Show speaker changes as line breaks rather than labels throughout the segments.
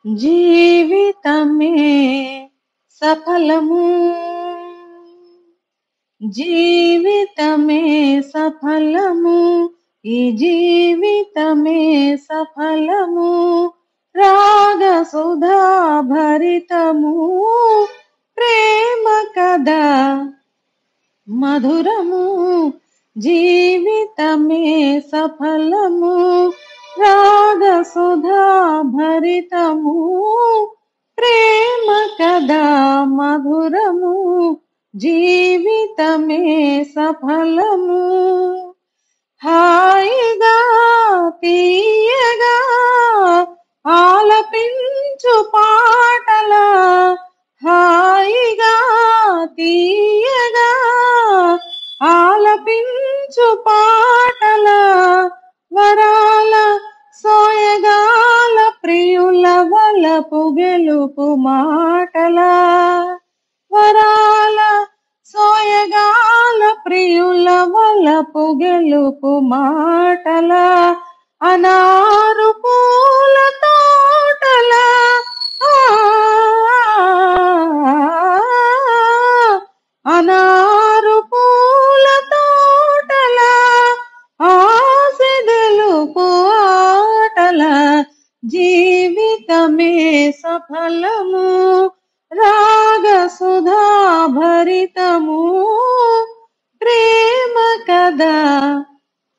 జీవితమే సఫలము, జీవితమే సఫలము, ఈ జీవితమే సఫలము, రాగ సుధా భరితము, ప్రేమ కదా మధురము, జీవితమే సఫలము, రాగ సుధా భరితము, ప్రేమ కదా మధురము, జీవితమే సఫలము. హాయిగా తీయగా ఆలపించు పాటల, హాయిగా తీయగా ఆలపించు పాటల, వరాల సోయగాల ప్రియుల వలపు గెలుపు మాటల, వరాల సోయగాల ప్రియుల వలపు గెలుపు మాటల, అనారు పూల తోటల, అనారు పూల తోటల, ఆశ గెలుపు ఆటల, జీవితమే సఫలము, రాగ సుధా భరితము, ప్రేమ కదా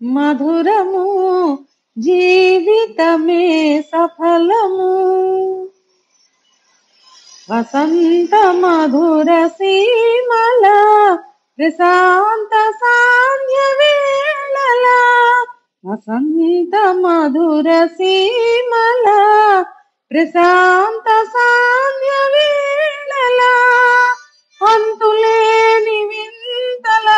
మధురము, జీవితమే సఫలము. వసంత మధుర సీమల ప్రశాంత సాంధ్య వేళల, వసంత మధుర సీమల ప్రశాంత సాంధ్య వేళల, అంతులేని వింతల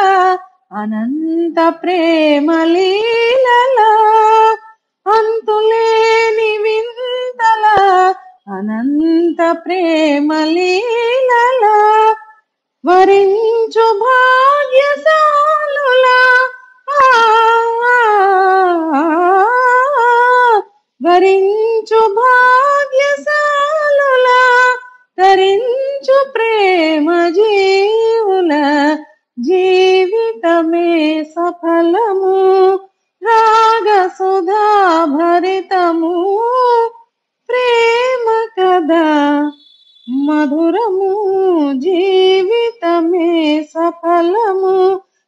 అనంత ప్రేమ లీలల, అంతులేని వింతల అనంత ప్రేమ లీలల, వరించు భాగ్యశాలుల, వరించు భాగ్యశాలుల, తరించు ప్రేమ జీవుల, జీవితమే సఫలము, రాగ సుధా భరితము, ప్రేమ కదా మధురము, జీవితమే సఫలము,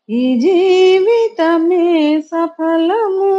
ఈ జీవితమే సఫలము.